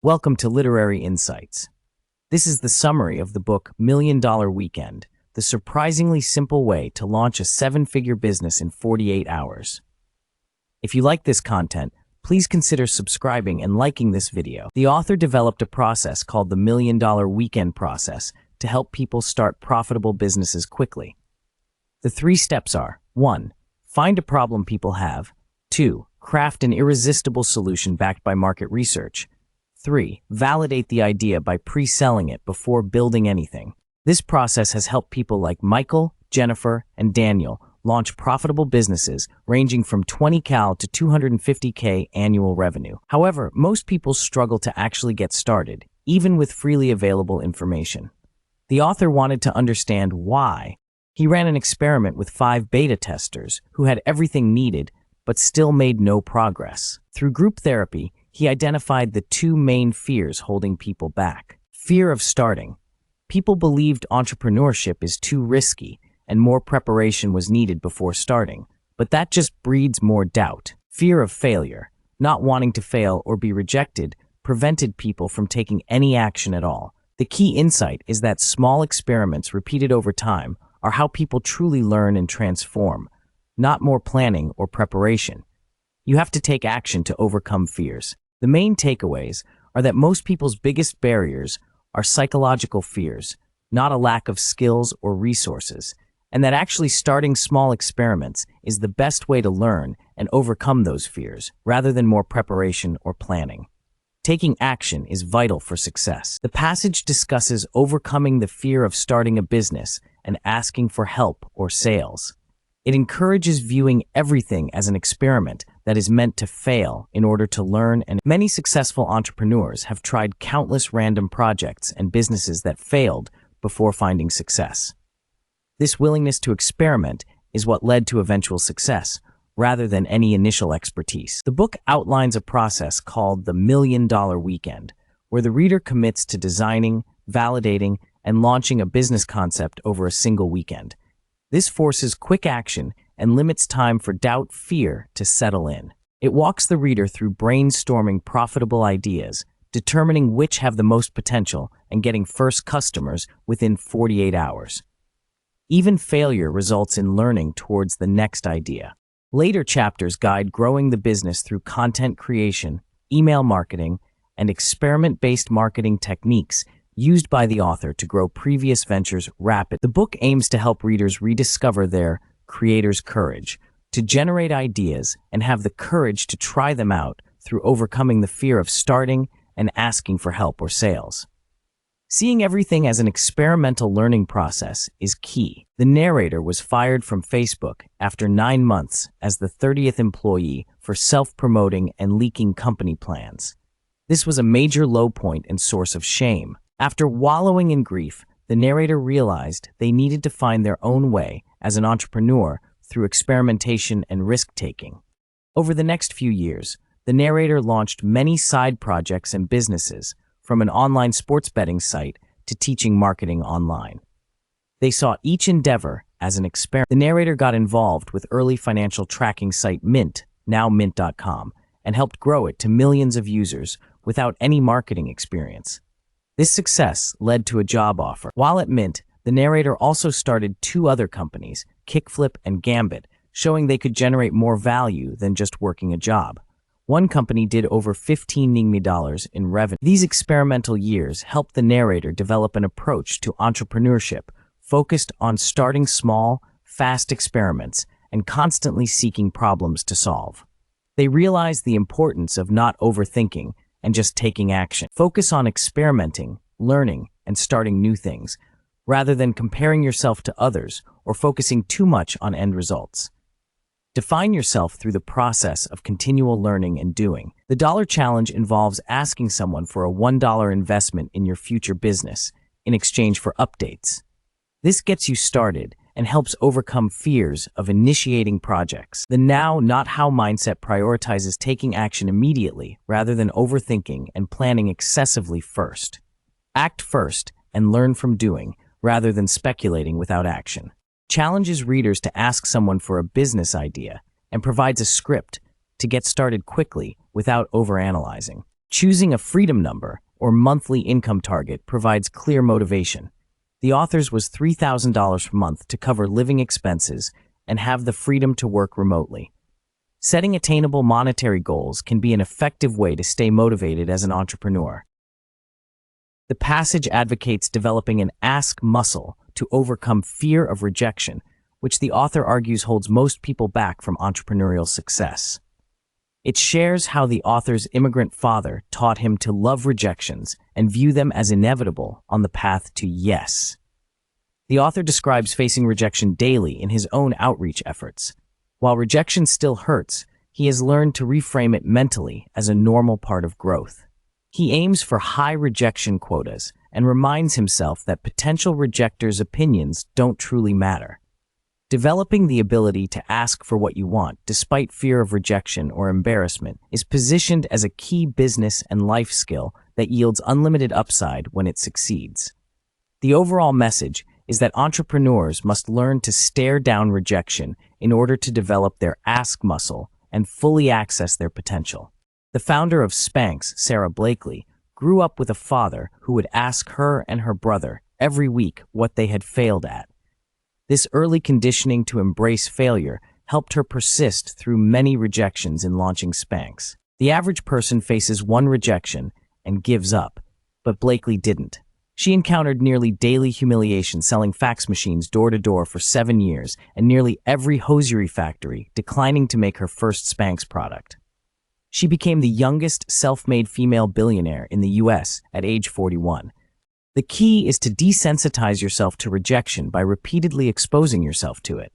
Welcome to Literary Insights. This is the summary of the book Million Dollar Weekend, the surprisingly simple way to launch a seven-figure business in 48 hours. If you like this content, please consider subscribing and liking this video. The author developed a process called the Million Dollar Weekend process to help people start profitable businesses quickly. The 3 steps are: 1. Find a problem people have. 2. Craft an irresistible solution backed by market research. 3. Validate the idea by pre-selling it before building anything. This process has helped people like Michael, Jennifer, and Daniel launch profitable businesses ranging from $20K to $250K annual revenue. However, most people struggle to actually get started, even with freely available information. The author wanted to understand why. He ran an experiment with 5 beta testers who had everything needed but still made no progress. Through group therapy, he identified the 2 main fears holding people back. Fear of starting. People believed entrepreneurship is too risky and more preparation was needed before starting, but that just breeds more doubt. Fear of failure. Not wanting to fail or be rejected prevented people from taking any action at all. The key insight is that small experiments repeated over time are how people truly learn and transform, not more planning or preparation. You have to take action to overcome fears. The main takeaways are that most people's biggest barriers are psychological fears, not a lack of skills or resources, and that actually starting small experiments is the best way to learn and overcome those fears, rather than more preparation or planning. Taking action is vital for success. The passage discusses overcoming the fear of starting a business and asking for help or sales. It encourages viewing everything as an experiment that is meant to fail in order to learn, and many successful entrepreneurs have tried countless random projects and businesses that failed before finding success. This willingness to experiment is what led to eventual success, rather than any initial expertise. The book outlines a process called the Million Dollar Weekend, where the reader commits to designing, validating, and launching a business concept over a single weekend. This forces quick action and limits time for doubt, fear to settle in. It walks the reader through brainstorming profitable ideas, determining which have the most potential, and getting first customers within 48 hours. Even failure results in learning towards the next idea. Later chapters guide growing the business through content creation, email marketing, and experiment-based marketing techniques used by the author to grow previous ventures rapidly. The book aims to help readers rediscover their creator's courage, to generate ideas and have the courage to try them out through overcoming the fear of starting and asking for help or sales. Seeing everything as an experimental learning process is key. The narrator was fired from Facebook after 9 months as the 30th employee for self-promoting and leaking company plans. This was a major low point and source of shame. After wallowing in grief, the narrator realized they needed to find their own way as an entrepreneur through experimentation and risk-taking. Over the next few years, the narrator launched many side projects and businesses, from an online sports betting site to teaching marketing online. They saw each endeavor as an experiment. The narrator got involved with early financial tracking site Mint, now Mint.com, and helped grow it to millions of users without any marketing experience. This success led to a job offer. While at Mint, the narrator also started 2 other companies, Kickflip and Gambit, showing they could generate more value than just working a job. One company did over $15 million in revenue. These experimental years helped the narrator develop an approach to entrepreneurship focused on starting small, fast experiments and constantly seeking problems to solve. They realized the importance of not overthinking and just taking action. Focus on experimenting, learning, and starting new things, rather than comparing yourself to others or focusing too much on end results. Define yourself through the process of continual learning and doing. The Dollar Challenge involves asking someone for a $1 investment in your future business in exchange for updates. This gets you started and helps overcome fears of initiating projects. The now, not how mindset prioritizes taking action immediately rather than overthinking and planning excessively first. Act first and learn from doing rather than speculating without action. Challenges readers to ask someone for a business idea and provides a script to get started quickly without overanalyzing. Choosing a freedom number or monthly income target provides clear motivation. The author's was $3,000 per month to cover living expenses and have the freedom to work remotely. Setting attainable monetary goals can be an effective way to stay motivated as an entrepreneur. The passage advocates developing an ask muscle to overcome fear of rejection, which the author argues holds most people back from entrepreneurial success. It shares how the author's immigrant father taught him to love rejections and view them as inevitable on the path to yes. The author describes facing rejection daily in his own outreach efforts. While rejection still hurts, he has learned to reframe it mentally as a normal part of growth. He aims for high rejection quotas and reminds himself that potential rejectors' opinions don't truly matter. Developing the ability to ask for what you want despite fear of rejection or embarrassment is positioned as a key business and life skill that yields unlimited upside when it succeeds. The overall message is that entrepreneurs must learn to stare down rejection in order to develop their ask muscle and fully access their potential. The founder of Spanx, Sara Blakely, grew up with a father who would ask her and her brother every week what they had failed at. This early conditioning to embrace failure helped her persist through many rejections in launching Spanx. The average person faces one rejection and gives up, but Blakely didn't. She encountered nearly daily humiliation selling fax machines door to door for 7 years and nearly every hosiery factory declining to make her first Spanx product. She became the youngest self-made female billionaire in the US at age 41. The key is to desensitize yourself to rejection by repeatedly exposing yourself to it.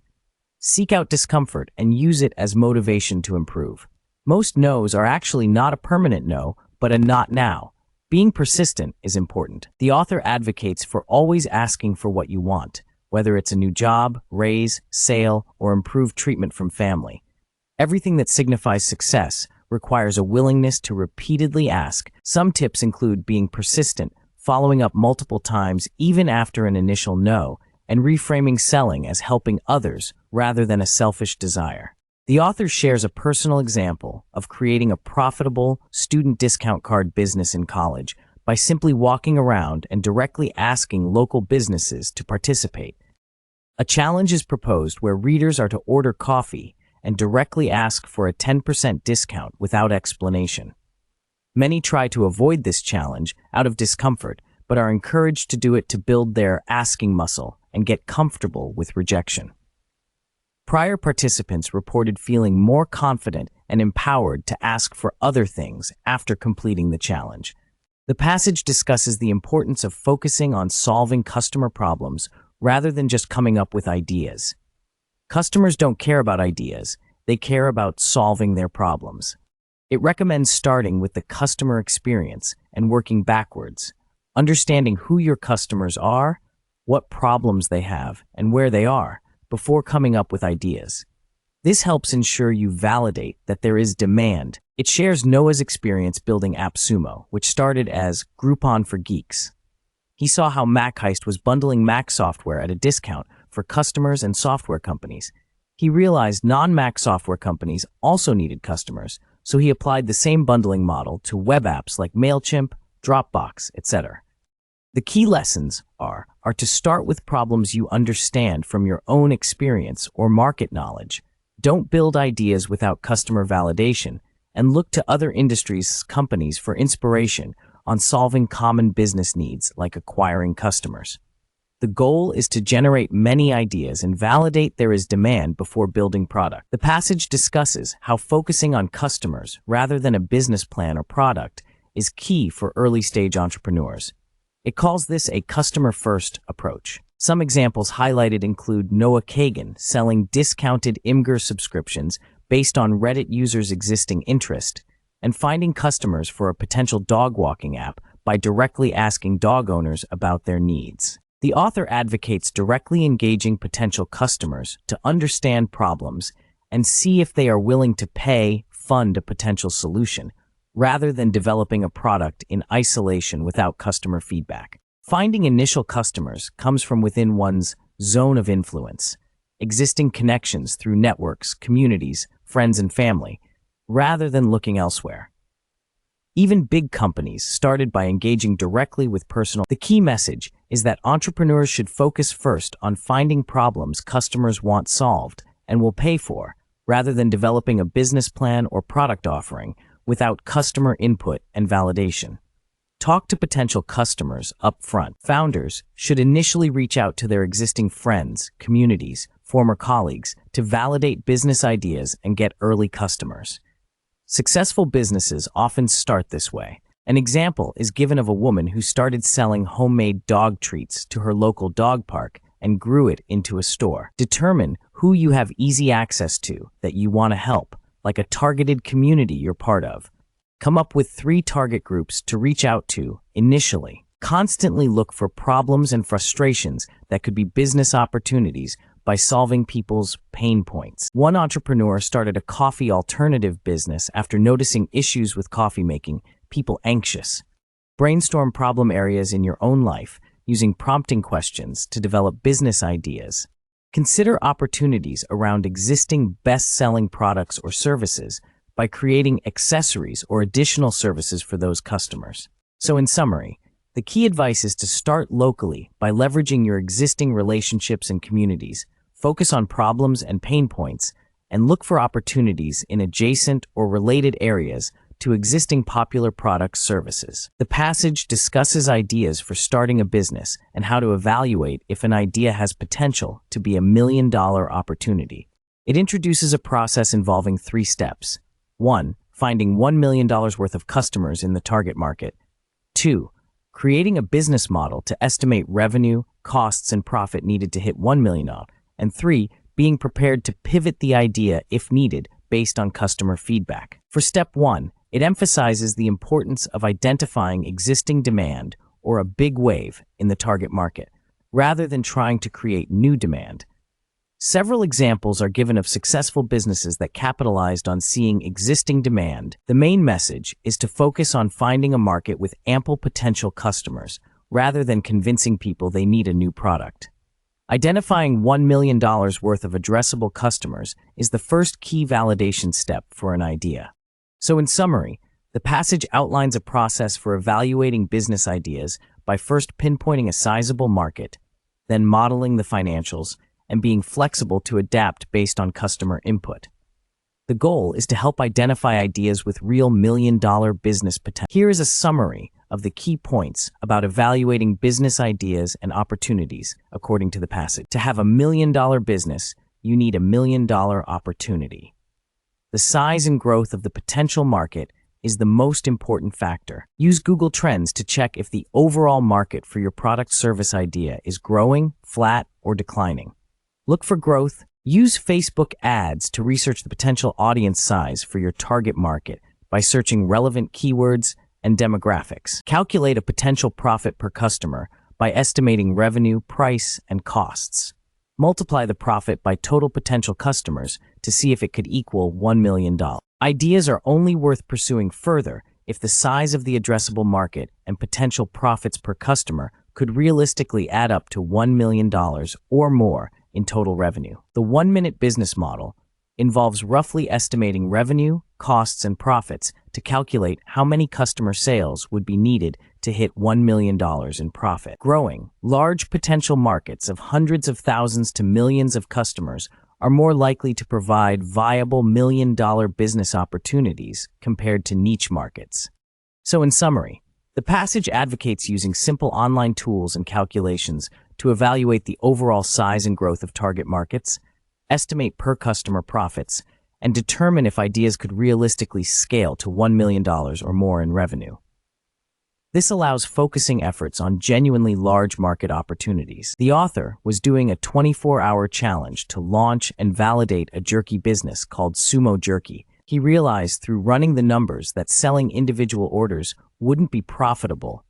Seek out discomfort and use it as motivation to improve. Most no's are actually not a permanent no, but a not now. Being persistent is important. The author advocates for always asking for what you want, whether it's a new job, raise, sale, or improved treatment from family. Everything that signifies success requires a willingness to repeatedly ask. Some tips include being persistent, following up multiple times even after an initial no, and reframing selling as helping others rather than a selfish desire. The author shares a personal example of creating a profitable student discount card business in college by simply walking around and directly asking local businesses to participate. A challenge is proposed where readers are to order coffee and directly ask for a 10% discount without explanation. Many try to avoid this challenge out of discomfort, but are encouraged to do it to build their asking muscle and get comfortable with rejection. Prior participants reported feeling more confident and empowered to ask for other things after completing the challenge. The passage discusses the importance of focusing on solving customer problems rather than just coming up with ideas. Customers don't care about ideas, they care about solving their problems. It recommends starting with the customer experience and working backwards, understanding who your customers are, what problems they have, and where they are, before coming up with ideas. This helps ensure you validate that there is demand. It shares Noah's experience building AppSumo, which started as Groupon for Geeks. He saw how MacHeist was bundling Mac software at a discount for customers and software companies. He realized non-Mac software companies also needed customers, so he applied the same bundling model to web apps like MailChimp, Dropbox, etc. The key lessons are to start with problems you understand from your own experience or market knowledge. Don't build ideas without customer validation, and look to other industries' companies for inspiration on solving common business needs like acquiring customers. The goal is to generate many ideas and validate there is demand before building product. The passage discusses how focusing on customers rather than a business plan or product is key for early-stage entrepreneurs. It calls this a customer-first approach. Some examples highlighted include Noah Kagan selling discounted Imgur subscriptions based on Reddit users' existing interest, and finding customers for a potential dog walking app by directly asking dog owners about their needs. The author advocates directly engaging potential customers to understand problems and see if they are willing to fund a potential solution, rather than developing a product in isolation without customer feedback. Finding initial customers comes from within one's zone of influence, existing connections through networks, communities, friends, and family, rather than looking elsewhere. Even big companies started by engaging directly with personal. The key message is that entrepreneurs should focus first on finding problems customers want solved and will pay for, rather than developing a business plan or product offering without customer input and validation. Talk to potential customers up front. Founders should initially reach out to their existing friends, communities, former colleagues to validate business ideas and get early customers. Successful businesses often start this way. An example is given of a woman who started selling homemade dog treats to her local dog park and grew it into a store. Determine who you have easy access to that you want to help, like a targeted community you're part of. Come up with 3 target groups to reach out to initially. Constantly look for problems and frustrations that could be business opportunities by solving people's pain points. One entrepreneur started a coffee alternative business after noticing issues with coffee making people anxious. Brainstorm problem areas in your own life using prompting questions to develop business ideas. Consider opportunities around existing best-selling products or services by creating accessories or additional services for those customers. So in summary, the key advice is to start locally by leveraging your existing relationships and communities, focus on problems and pain points, and look for opportunities in adjacent or related areas to existing popular products services. The passage discusses ideas for starting a business and how to evaluate if an idea has potential to be a $1 million opportunity. It introduces a process involving 3 steps. 1. Finding $1 million worth of customers in the target market. 2. Creating a business model to estimate revenue, costs, and profit needed to hit $1 million. And 3. Being prepared to pivot the idea if needed based on customer feedback. For step 1, it emphasizes the importance of identifying existing demand or a big wave in the target market, rather than trying to create new demand. Several examples are given of successful businesses that capitalized on seeing existing demand. The main message is to focus on finding a market with ample potential customers, rather than convincing people they need a new product. Identifying $1 million worth of addressable customers is the first key validation step for an idea. So in summary, the passage outlines a process for evaluating business ideas by first pinpointing a sizable market, then modeling the financials, and being flexible to adapt based on customer input. The goal is to help identify ideas with real $1 million business potential. Here is a summary of the key points about evaluating business ideas and opportunities according to the passage. To have $1 million business, you need $1 million opportunity. The size and growth of the potential market is the most important factor. Use Google Trends to check if the overall market for your product service idea is growing, flat, or declining. Look for growth. Use Facebook ads to research the potential audience size for your target market by searching relevant keywords and demographics. Calculate a potential profit per customer by estimating revenue, price, and costs. Multiply the profit by total potential customers to see if it could equal $1 million. Ideas are only worth pursuing further if the size of the addressable market and potential profits per customer could realistically add up to $1 million or more in total revenue. The 1-minute business model involves roughly estimating revenue, costs, and profits to calculate how many customer sales would be needed to hit $1 million in profit. Growing, large potential markets of hundreds of thousands to millions of customers are more likely to provide viable $1 million business opportunities compared to niche markets. So in summary, the passage advocates using simple online tools and calculations to evaluate the overall size and growth of target markets, estimate per customer profits, and determine if ideas could realistically scale to $1 million or more in revenue. This allows focusing efforts on genuinely large market opportunities. The author was doing a 24-hour challenge to launch and validate a jerky business called Sumo Jerky. He realized through running the numbers that selling individual orders wouldn't be profitable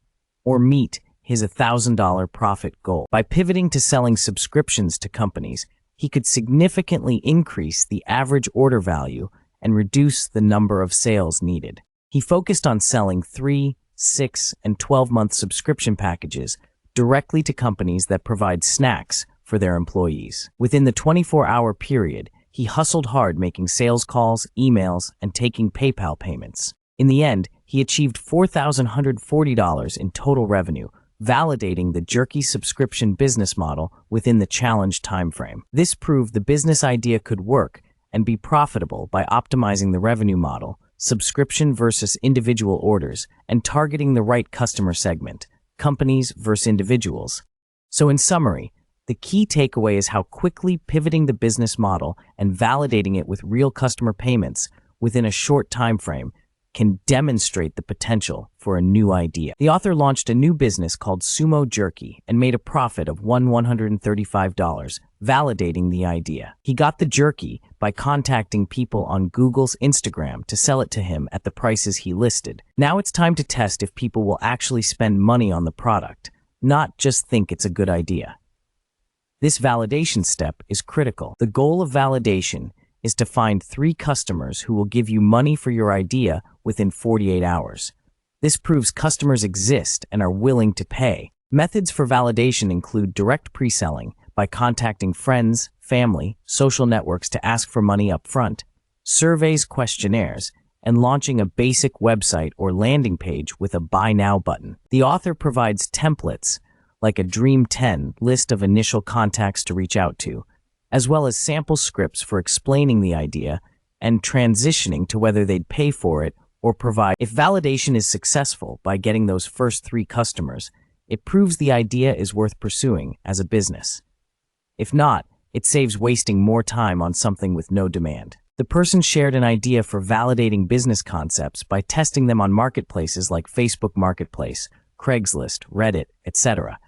or meet his $1,000 profit goal. By pivoting to selling subscriptions to companies, he could significantly increase the average order value and reduce the number of sales needed. He focused on selling 3, 6, and 12-month subscription packages directly to companies that provide snacks for their employees. Within the 24-hour period, he hustled hard making sales calls, emails, and taking PayPal payments. In the end, he achieved $4,140 in total revenue, validating the Jerky subscription business model within the challenged timeframe. This proved the business idea could work and be profitable by optimizing the revenue model, subscription versus individual orders, and targeting the right customer segment, companies versus individuals. So in summary, the key takeaway is how quickly pivoting the business model and validating it with real customer payments within a short time frame can demonstrate the potential for a new idea. The author launched a new business called Sumo Jerky and made a profit of $135, validating the idea. He got the jerky by contacting people on Google's Instagram to sell it to him at the prices he listed. Now it's time to test if people will actually spend money on the product, not just think it's a good idea. This validation step is critical. The goal of validation is to find 3 customers who will give you money for your idea within 48 hours. This proves customers exist and are willing to pay. Methods for validation include direct pre-selling by contacting friends, family, social networks to ask for money up front, surveys, questionnaires, and launching a basic website or landing page with a Buy Now button. The author provides templates like a Dream 10 list of initial contacts to reach out to, as well as sample scripts for explaining the idea and transitioning to whether they'd pay for it or provide. If validation is successful by getting those first 3 customers, it proves the idea is worth pursuing as a business. If not, it saves wasting more time on something with no demand. The person shared an idea for validating business concepts by testing them on marketplaces like Facebook Marketplace, Craigslist, Reddit, etc.,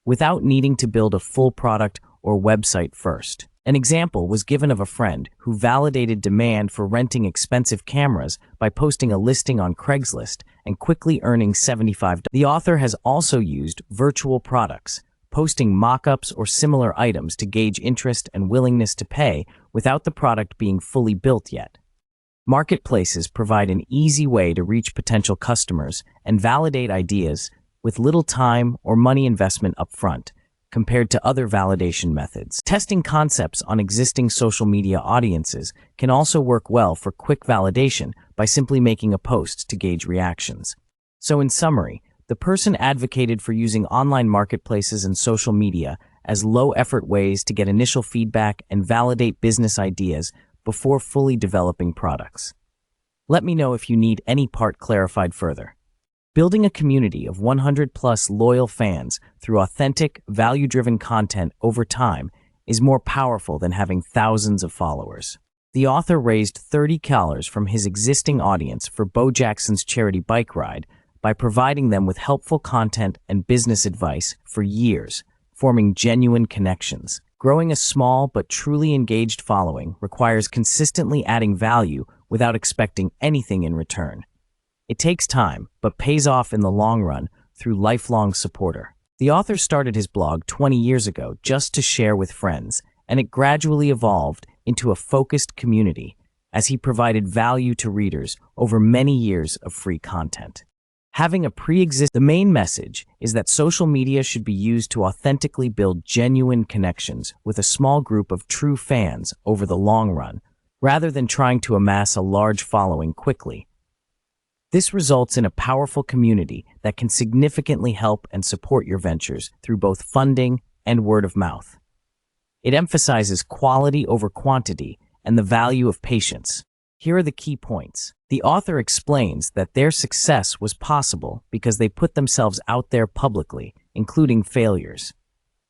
without needing to build a full product or website first. An example was given of a friend who validated demand for renting expensive cameras by posting a listing on Craigslist and quickly earning $75. The author has also used virtual products, posting mock-ups or similar items to gauge interest and willingness to pay without the product being fully built yet. Marketplaces provide an easy way to reach potential customers and validate ideas with little time or money investment upfront, compared to other validation methods. Testing concepts on existing social media audiences can also work well for quick validation by simply making a post to gauge reactions. So in summary, the person advocated for using online marketplaces and social media as low-effort ways to get initial feedback and validate business ideas before fully developing products. Let me know if you need any part clarified further. Building a community of 100+ loyal fans through authentic, value-driven content over time is more powerful than having thousands of followers. The author raised $30 from his existing audience for Bo Jackson's charity bike ride by providing them with helpful content and business advice for years, forming genuine connections. Growing a small but truly engaged following requires consistently adding value without expecting anything in return. It takes time, but pays off in the long run through lifelong supporter. The author started his blog 20 years ago just to share with friends, and it gradually evolved into a focused community as he provided value to readers over many years of free content. Having a the main message is that social media should be used to authentically build genuine connections with a small group of true fans over the long run, rather than trying to amass a large following quickly. This results in a powerful community that can significantly help and support your ventures through both funding and word of mouth. It emphasizes quality over quantity and the value of patience. Here are the key points. The author explains that their success was possible because they put themselves out there publicly, including failures.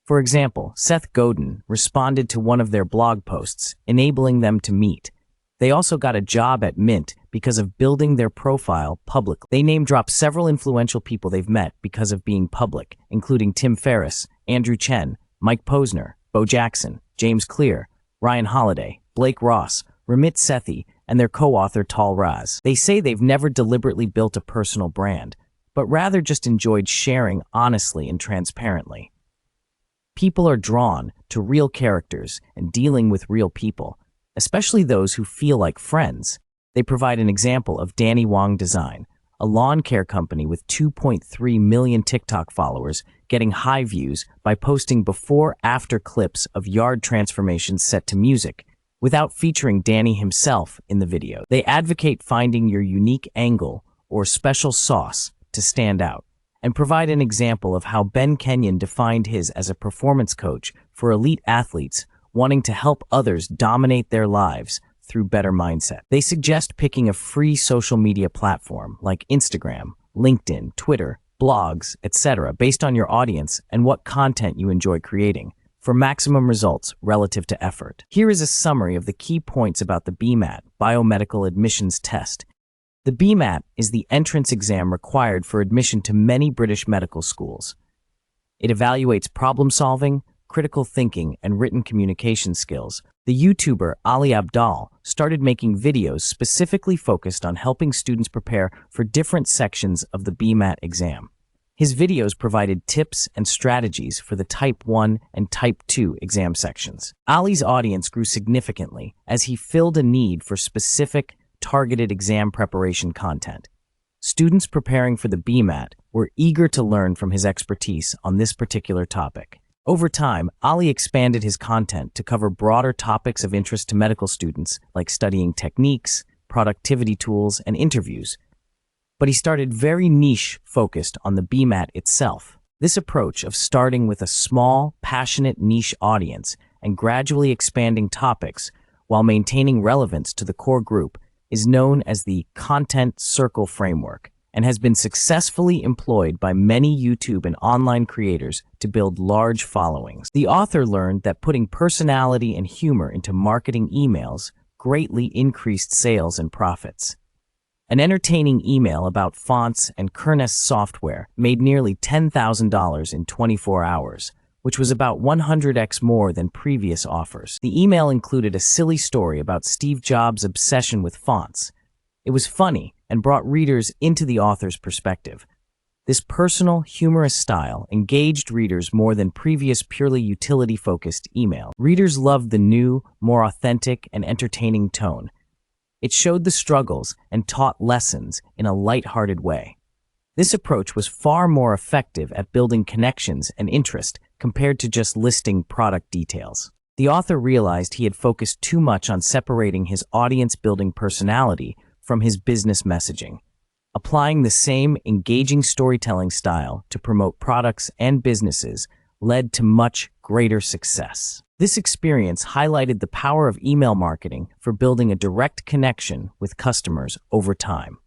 For example, Seth Godin responded to one of their blog posts, enabling them to meet. They also got a job at Mint because of building their profile publicly. They name-drop several influential people they've met because of being public, including Tim Ferriss, Andrew Chen, Mike Posner, Bo Jackson, James Clear, Ryan Holiday, Blake Ross, Ramit Sethi, and their co-author Tal Raz. They say they've never deliberately built a personal brand, but rather just enjoyed sharing honestly and transparently. People are drawn to real characters and dealing with real people, especially those who feel like friends. They provide an example of Danny Wong Design, a lawn care company with 2.3 million TikTok followers, getting high views by posting before-after clips of yard transformations set to music, without featuring Danny himself in the video. They advocate finding your unique angle or special sauce to stand out, and provide an example of how Ben Kenyon defined his as a performance coach for elite athletes wanting to help others dominate their lives through better mindset. They suggest picking a free social media platform like Instagram, LinkedIn, Twitter, blogs, etc., based on your audience and what content you enjoy creating, for maximum results relative to effort. Here is a summary of the key points about the BMAT, Biomedical Admissions Test. The BMAT is the entrance exam required for admission to many British medical schools. It evaluates problem solving, critical thinking, and written communication skills. The YouTuber Ali Abdaal started making videos specifically focused on helping students prepare for different sections of the BMAT exam. His videos provided tips and strategies for the Type 1 and Type 2 exam sections. Ali's audience grew significantly as he filled a need for specific, targeted exam preparation content. Students preparing for the BMAT were eager to learn from his expertise on this particular topic. Over time, Ali expanded his content to cover broader topics of interest to medical students, like studying techniques, productivity tools, and interviews. But he started very niche-focused on the BMAT itself. This approach of starting with a small, passionate niche audience and gradually expanding topics while maintaining relevance to the core group is known as the Content Circle Framework and has been successfully employed by many YouTube and online creators to build large followings. The author learned that putting personality and humor into marketing emails greatly increased sales and profits. An entertaining email about fonts and Kernest software made nearly $10,000 in 24 hours, which was about 100x more than previous offers. The email included a silly story about Steve Jobs' obsession with fonts. It was funny and brought readers into the author's perspective. This personal, humorous style engaged readers more than previous purely utility-focused email. Readers loved the new, more authentic, and entertaining tone. It showed the struggles and taught lessons in a light-hearted way. This approach was far more effective at building connections and interest compared to just listing product details. The author realized he had focused too much on separating his audience-building personality from his business messaging. Applying the same engaging storytelling style to promote products and businesses led to much greater success. This experience highlighted the power of email marketing for building a direct connection with customers over time.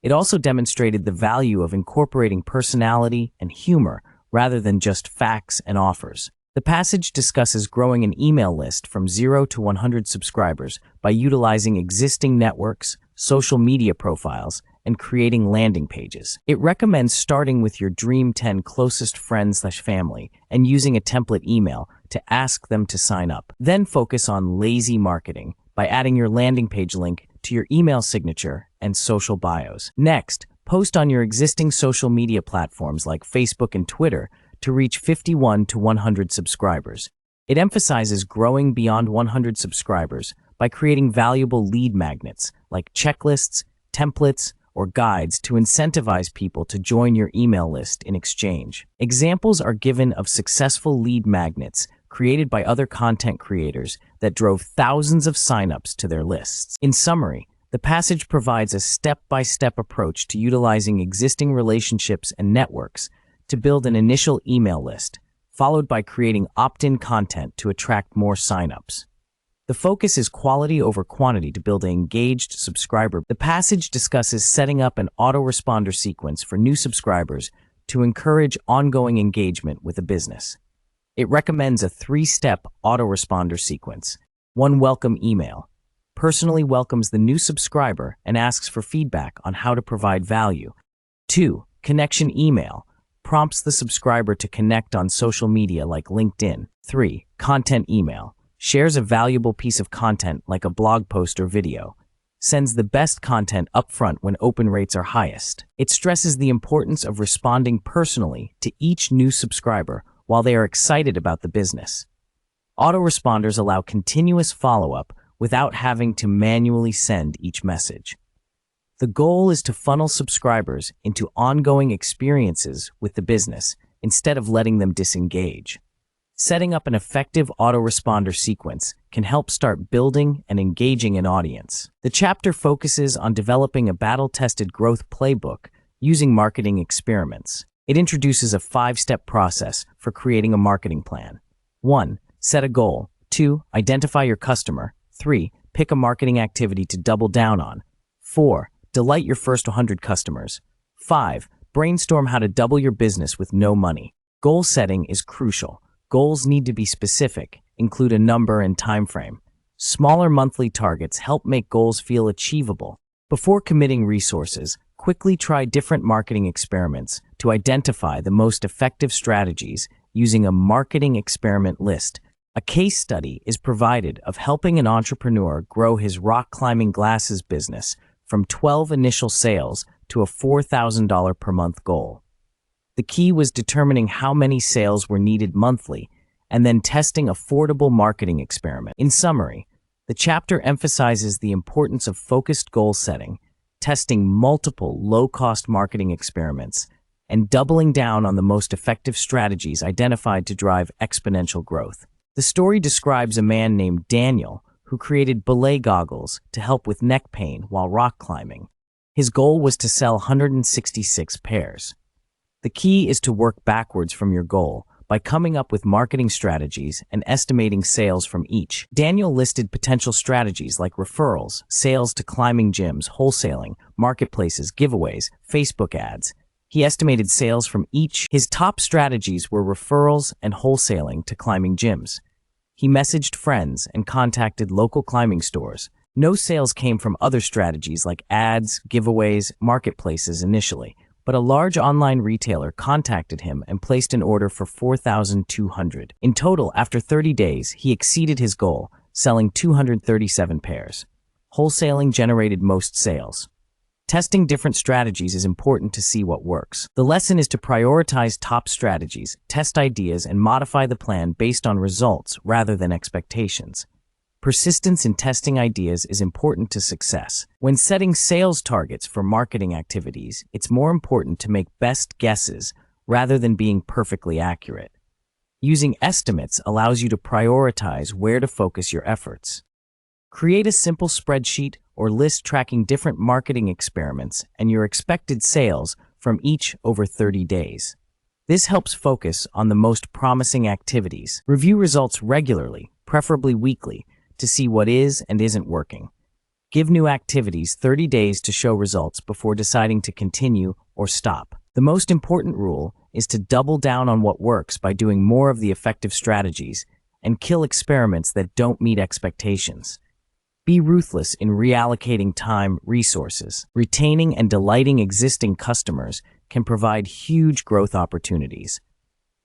It also demonstrated the value of incorporating personality and humor rather than just facts and offers. The passage discusses growing an email list from 0 to 100 subscribers by utilizing existing networks, social media profiles, and creating landing pages. It recommends starting with your dream 10 closest friends/family and using a template email to ask them to sign up. Then focus on lazy marketing by adding your landing page link to your email signature and social bios. Next, post on your existing social media platforms like Facebook and Twitter to reach 51 to 100 subscribers. It emphasizes growing beyond 100 subscribers by creating valuable lead magnets like checklists, templates, or guides to incentivize people to join your email list in exchange. Examples are given of successful lead magnets created by other content creators that drove thousands of signups to their lists. In summary, the passage provides a step-by-step approach to utilizing existing relationships and networks to build an initial email list, followed by creating opt-in content to attract more signups. The focus is quality over quantity to build an engaged subscriber. The passage discusses setting up an autoresponder sequence for new subscribers to encourage ongoing engagement with a business. It recommends a 3-step autoresponder sequence. 1. Welcome email. Personally welcomes the new subscriber and asks for feedback on how to provide value. 2. Connection email. Prompts the subscriber to connect on social media like LinkedIn. 3. Content email. Shares a valuable piece of content like a blog post or video. Sends the best content upfront when open rates are highest. It stresses the importance of responding personally to each new subscriber while they are excited about the business. Autoresponders allow continuous follow-up without having to manually send each message. The goal is to funnel subscribers into ongoing experiences with the business instead of letting them disengage. Setting up an effective autoresponder sequence can help start building and engaging an audience. The chapter focuses on developing a battle-tested growth playbook using marketing experiments. It introduces a 5-step process for creating a marketing plan. 1. Set a goal. 2. Identify your customer. 3. Pick a marketing activity to double down on. 4. Delight your first 100 customers. 5. Brainstorm how to double your business with no money. Goal setting is crucial. Goals need to be specific, include a number and time frame. Smaller monthly targets help make goals feel achievable. Before committing resources, quickly try different marketing experiments to identify the most effective strategies using a marketing experiment list. A case study is provided of helping an entrepreneur grow his rock climbing glasses business from 12 initial sales to a $4,000 per month goal. The key was determining how many sales were needed monthly and then testing affordable marketing experiment. In summary, the chapter emphasizes the importance of focused goal setting, testing multiple low-cost marketing experiments, and doubling down on the most effective strategies identified to drive exponential growth. The story describes a man named Daniel who created belay goggles to help with neck pain while rock climbing. His goal was to sell 166 pairs. The key is to work backwards from your goal by coming up with marketing strategies and estimating sales from each. Daniel listed potential strategies like referrals, sales to climbing gyms, wholesaling, marketplaces, giveaways, Facebook ads. He estimated sales from each. His top strategies were referrals and wholesaling to climbing gyms. He messaged friends and contacted local climbing stores. No sales came from other strategies like ads, giveaways, marketplaces initially, but a large online retailer contacted him and placed an order for 4,200. In total, after 30 days, he exceeded his goal, selling 237 pairs. Wholesaling generated most sales. Testing different strategies is important to see what works. The lesson is to prioritize top strategies, test ideas, and modify the plan based on results rather than expectations. Persistence in testing ideas is important to success. When setting sales targets for marketing activities, it's more important to make best guesses rather than being perfectly accurate. Using estimates allows you to prioritize where to focus your efforts. Create a simple spreadsheet or list tracking different marketing experiments and your expected sales from each over 30 days. This helps focus on the most promising activities. Review results regularly, preferably weekly, to see what is and isn't working. Give new activities 30 days to show results before deciding to continue or stop. The most important rule is to double down on what works by doing more of the effective strategies and kill experiments that don't meet expectations. Be ruthless in reallocating time, resources. Retaining and delighting existing customers can provide huge growth opportunities.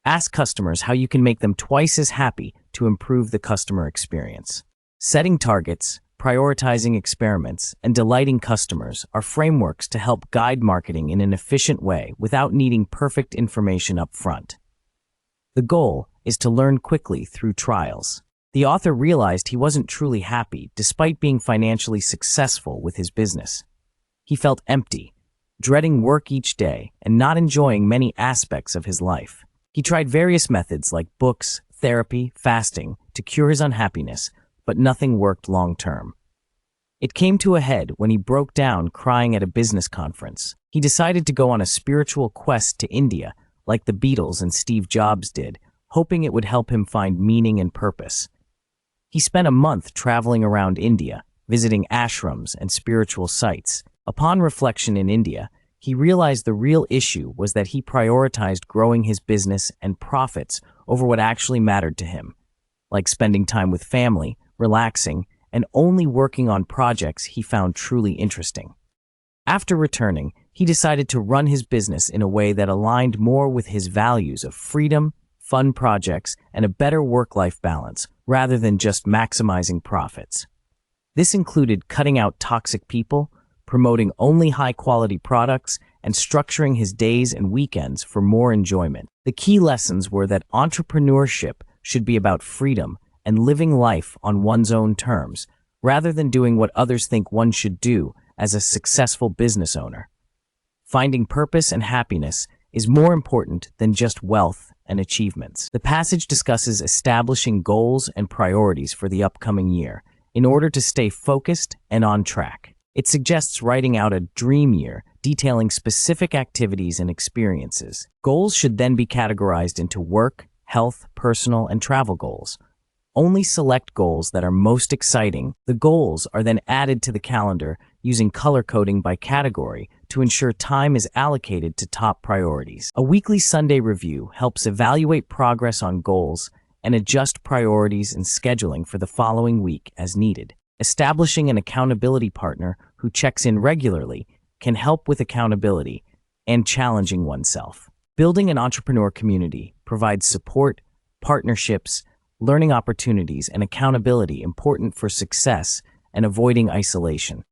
Ask customers how you can make them twice as happy to improve the customer experience. Setting targets, prioritizing experiments, and delighting customers are frameworks to help guide marketing in an efficient way without needing perfect information up front. The goal is to learn quickly through trials. The author realized he wasn't truly happy despite being financially successful with his business. He felt empty, dreading work each day and not enjoying many aspects of his life. He tried various methods like books, therapy, fasting to cure his unhappiness, but nothing worked long-term. It came to a head when he broke down crying at a business conference. He decided to go on a spiritual quest to India, like the Beatles and Steve Jobs did, hoping it would help him find meaning and purpose. He spent a month traveling around India, visiting ashrams and spiritual sites. Upon reflection in India, he realized the real issue was that he prioritized growing his business and profits over what actually mattered to him, like spending time with family, relaxing, and only working on projects he found truly interesting. After returning, he decided to run his business in a way that aligned more with his values of freedom, fun projects, and a better work-life balance, rather than just maximizing profits. This included cutting out toxic people, promoting only high-quality products, and structuring his days and weekends for more enjoyment. The key lessons were that entrepreneurship should be about freedom and living life on one's own terms, rather than doing what others think one should do as a successful business owner. Finding purpose and happiness is more important than just wealth and achievements. The passage discusses establishing goals and priorities for the upcoming year in order to stay focused and on track. It suggests writing out a dream year, detailing specific activities and experiences. Goals should then be categorized into work, health, personal, and travel goals. Only select goals that are most exciting. The goals are then added to the calendar using color coding by category to ensure time is allocated to top priorities. A weekly Sunday review helps evaluate progress on goals and adjust priorities and scheduling for the following week as needed. Establishing an accountability partner who checks in regularly can help with accountability and challenging oneself. Building an entrepreneur community provides support, partnerships, learning opportunities, and accountability important for success and avoiding isolation.